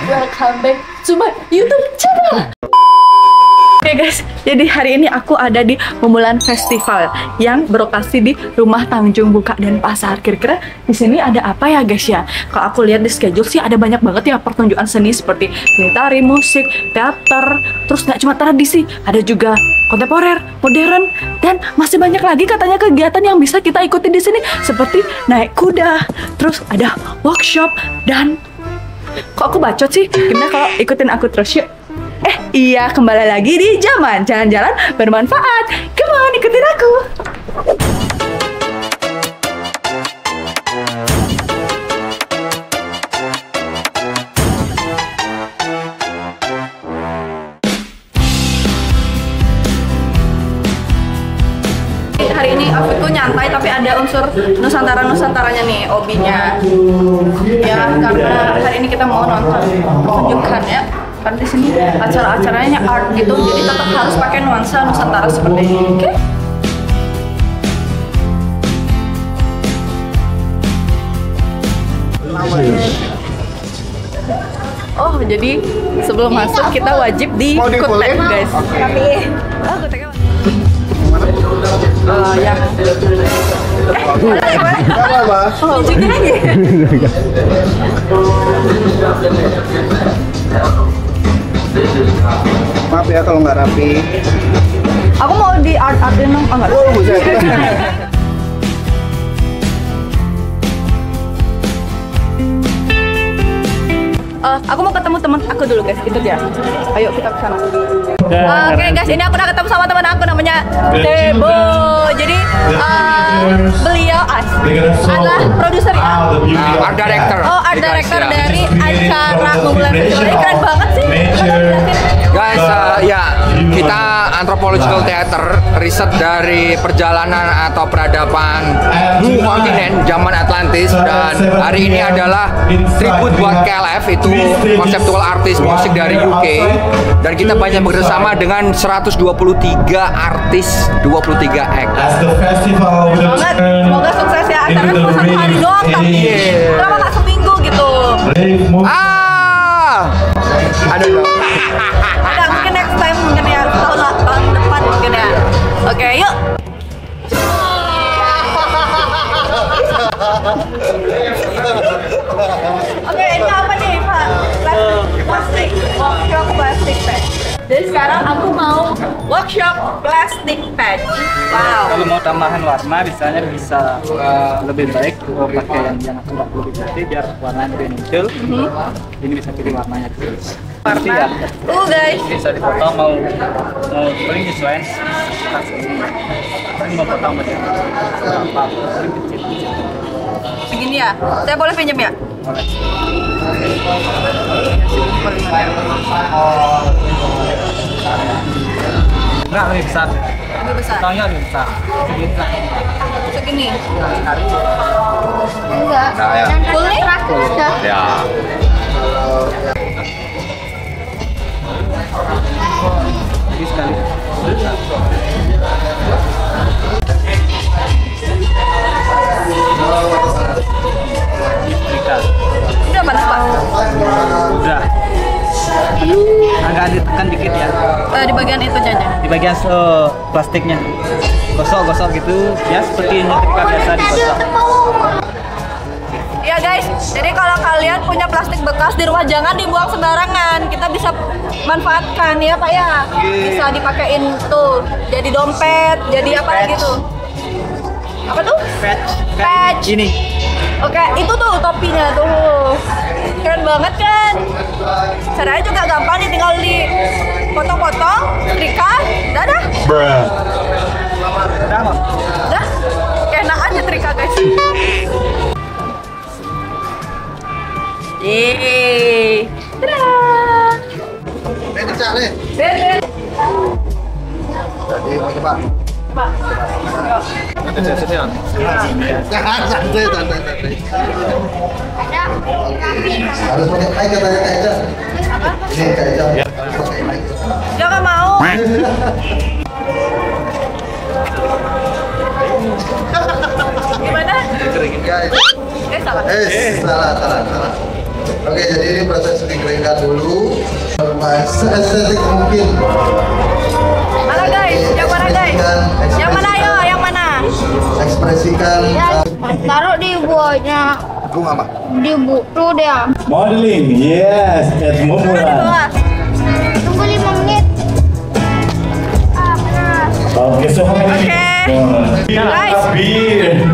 welcome back to my YouTube channel. Oke guys, jadi hari ini aku ada di Mumulan Festival yang berlokasi di Rumah Tanjung Buka dan Pasar. Kira-kira di sini ada apa ya guys ya? Kalau aku lihat di schedule sih ada banyak banget ya pertunjukan seni seperti seni tari, musik, teater, terus nggak cuma tradisi, ada juga kontemporer, modern, dan masih banyak lagi katanya kegiatan yang bisa kita ikuti di sini seperti naik kuda, terus ada workshop dan kok aku bacot sih? Gimana kalau ikutin aku terus yuk? Iya, kembali lagi di Zaman Jalan-Jalan Bermanfaat. Come on, ikutin aku. Hari ini outfitku nyantai tapi ada unsur Nusantara-Nusantaranya nih, obinya. Ya, karena hari ini kita mau nonton pertunjukan ya. Karena di sini acara-acaranya art gitu, jadi tetap harus pakai nuansa Nusantara seperti ini. Oke? Oh, jadi sebelum masuk kita wajib di kutek, guys. Tapi, kuteknya yang tunjukin aja. Maaf ya kalau nggak rapi. Aku mau di art-artin dong. Oh, nggak. Aku mau ketemu teman aku dulu guys, itu dia. Ayo kita ke sana. Oke guys, ini aku udah ketemu sama teman aku namanya Debo. Jadi beliau adalah produser ya. Art director. Oh, art director dari acara Mumulan Festival. Ini keren banget sih. Guys, ya kita Anthropological Theater, riset dari perjalanan atau peradaban Blue Continent zaman Atlantis, dan hari ini adalah tribute buat KLF, itu konseptual artis musik dari UK, dan kita banyak bekerjasama dengan 123 artis, 23 act. Semoga sukses ya. Acaranya cuma 1 hari doang, tapi kenapa nggak seminggu gitu? Aduh dong. Ada mungkin next time, mungkin ya tahun depan mungkin ya. Oke, yuk. Oke, ini apa nih Pak? Plastik. Workshop plastik patch. Jadi sekarang aku mau workshop plastik patch. Wow. Kalau mau tambahan warna, misalnya bisa lebih baik pakai yang agak lebih putih biar warnanya lebih muncul. Ini bisa pilih warnanya. Warna. Ya. Guys. Bisa dipotong mau paling sesuai. Ini mau potong macam berapa? Kecil. Segini ya? Saya boleh pinjam ya? Boleh. Enggak, lebih besar. Lebih besar? Potongnya lebih besar. Segini lah. Segini? Enggak. Boleh? Ya. Jadi sekali. Udah panas Pak? Udah. Agak ditekan dikit ya. Di bagian itu aja. Di bagian plastiknya. Gosok-gosok gitu. Ya seperti nyetrika biasa digosok. Ya guys, jadi kalau kalian punya plastik bekas di rumah jangan dibuang sembarangan. Kita bisa manfaatkan ya Pak ya. Bisa dipakein tuh jadi dompet, jadi apa lagi tuh? Apa tuh? Patch. Ini. Oke, itu tuh topinya tuh. Keren banget kan? Caranya juga gampang nih, tinggal dipotong-potong, setrika, dadah. Dah. Keenakan nyetrika guys. Yeay. Dadah. Ini kecak nih. Ben. Jadi mau coba. Pak. Jangan santai. Harus pakai mic katanya Kak Eja. Ini Kak Eja. Pakai mic. Jangan mau. Gimana? Keringin guys. Salah. Salah. Oke, jadi ini proses dikeringkan dulu. Se-estetik mungkin. Mana guys? Yang mana guys? Yang mana yo? Yang mana? Ekspresikan. Taruh di buahnya. Bunga apa? Di tuh dia. Modeling, yes, at Taruh di Momoland. bawah. Tunggu 5 menit. Benar. Oke, so how many? Guys. Beer.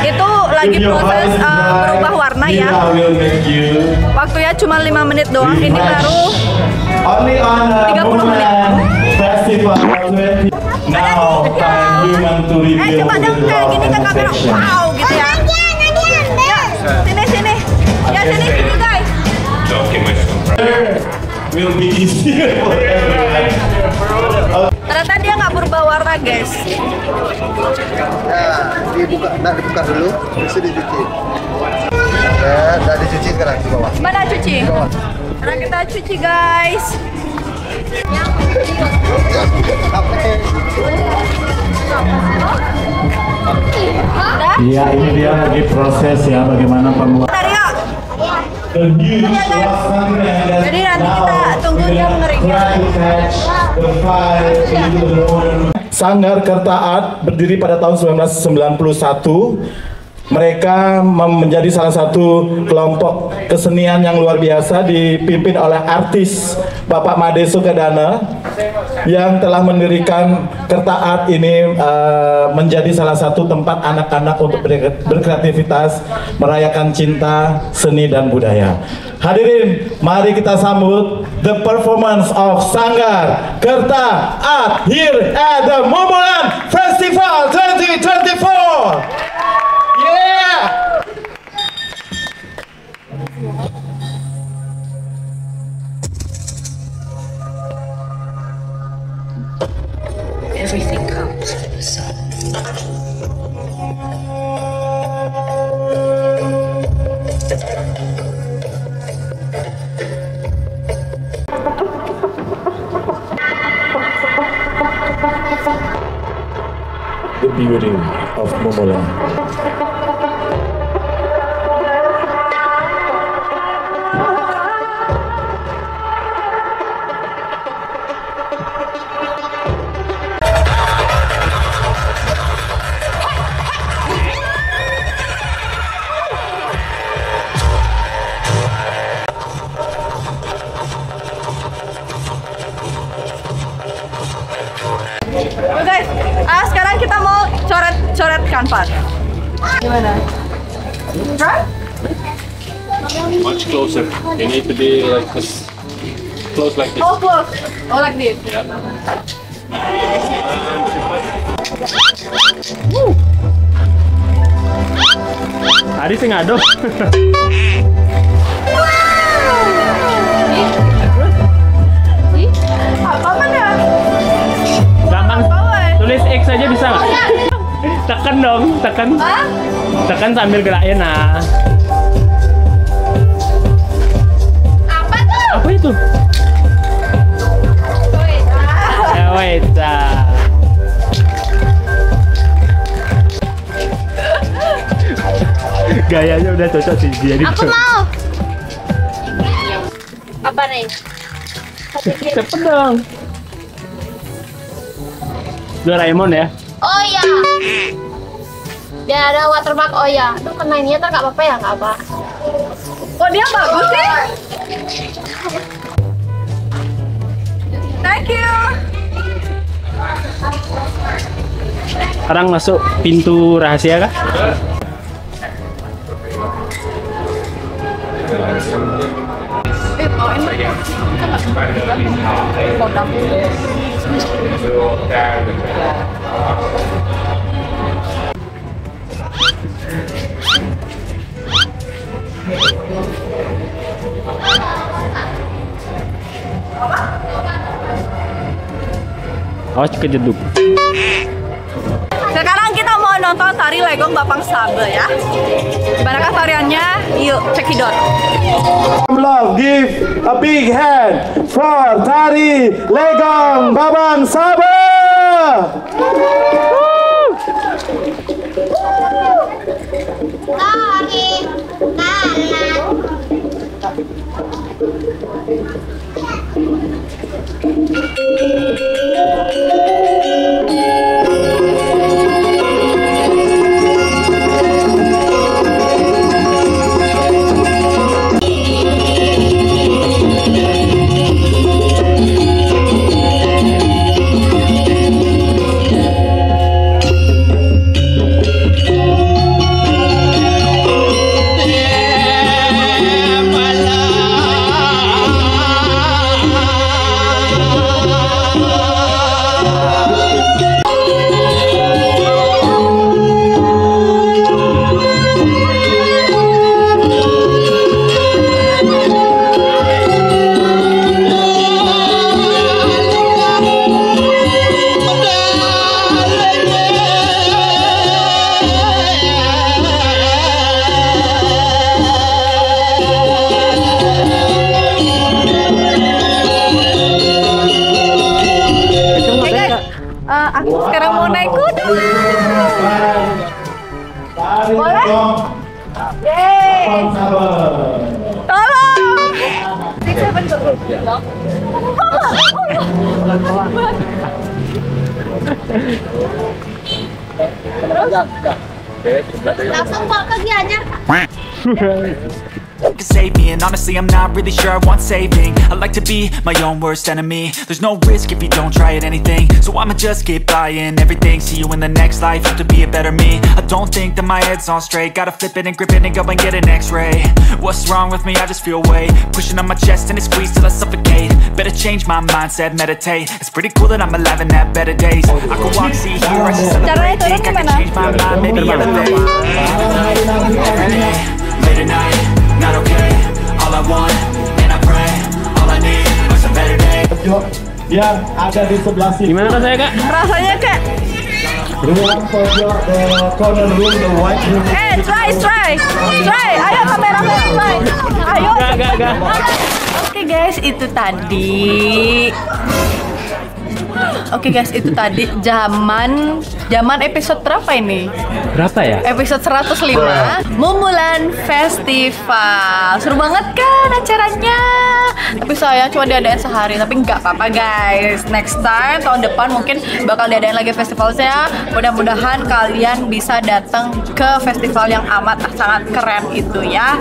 Itu lagi proses berubah warna ya. will make you Waktunya cuma 5 menit doang. Ini baru only on 30 Momoland Festival 20. Now, time human to reveal coba dong kayak gini ke kamera. Wow gitu ya. Sini sini. Ya sini sini guys. Will be easier for everyone. Ternyata dia nggak berubah warna guys. Nah, dibuka dulu, terus dicuci. Ya, udah dicuci sekarang di bawah. Mana cuci? Sekarang kita cuci guys. Udah? Iya, ini dia lagi proses ya bagaimana pembuatan. Bentar yuk. Jadi nanti kita tunggu dia mengeringnya. Sanggar Kertaat berdiri pada tahun 1991. Mereka menjadi salah satu kelompok kesenian yang luar biasa dipimpin oleh artis Bapak Made Sukadana yang telah mendirikan Kertaat ini menjadi salah satu tempat anak-anak untuk berkreativitas, merayakan cinta, seni dan budaya. Hadirin, mari kita sambut the performance of Sanggar Kertaat here at the Momoland Festival 2024. Yeah! Everything comes with the sun. The beauty of Momoland. Oke guys, sekarang kita mau coret kanvas. Gimana? Right? Much closer. You need to be like this, close like this. Oh close. Oh like this. Adi sing ngado. Apa mana? Gampang. Tulis X aja bisa nggak? Tekan dong, tekan. Hah? Tekan sambil gerakin nah. Apa tuh? Apa itu? Wait. Gayanya udah cocok sih jadi. Aku mau. Apa nih? Cepet dong. Doraemon ya. Oh iya. Dia ada watermark. Oh ya. Aduh kena ini ntar nggak apa-apa ya, nggak apa. Oh dia bagus sih. Thank you. Sekarang masuk pintu rahasia kah? Awas kejeduk. Sekarang kita mau nonton tari Legong Bapang Sabe ya. Gimanakah tariannya? Yuk, cekidot. Love, give a big hand for Tari Legong Babang Sabe. Tari, talan. Aku sekarang mau naik kuda. Boleh? Yeay. Tolong. 6 7. Langsung bawa ke Gianyar. Can save me, and honestly I'm not really sure I want saving. I like to be my own worst enemy. There's no risk if you don't try at anything, so I'ma just keep buying everything. See you in the next life, have to be a better me. I don't think that my head's on straight. Gotta flip it and grip it and go and get an x-ray. What's wrong with me? I just feel weight pushing on my chest and it squeezes till I suffocate. Better change my mindset, meditate. It's pretty cool that I'm alive and have better days. I can walk, see, hear, I should celebrate. Think I can change my mind, maybe elevate. Late at night, not okay. All I want, and I pray, all I need are some better days. Yang ada di sebelah sini. Gimana rasanya, Kak? Rasanya kayak Ruang pojok, the corner room, the white room. try. Ayo kameramen, try. Ayo. Gak. Oke guys, itu tadi zaman episode berapa ini? Berapa ya? Episode 105 Mumulan Festival. Seru banget kan acaranya. Tapi sayang cuma diadain sehari, tapi nggak apa-apa guys. Next time tahun depan mungkin bakal diadain lagi festivalnya. Mudah-mudahan kalian bisa datang ke festival yang amat sangat keren itu ya.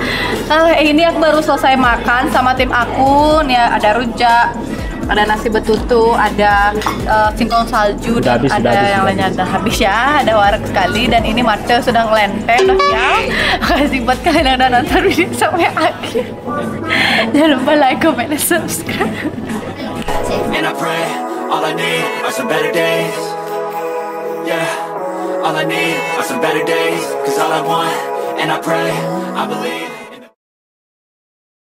Ini aku baru selesai makan sama tim aku. Nih ada rujak, ada nasi betutu, ada singkong salju, dan ada yang lainnya. Udah habis ya, ada warak sekali, dan ini Marte sudah ngelenteng ya. Makasih buat kalian yang udah nonton video sampai akhir. Jangan lupa like, comment, dan subscribe. And I pray, all I need are some better days. Yeah, all I need are some better days. Cause all I want, and I pray, I believe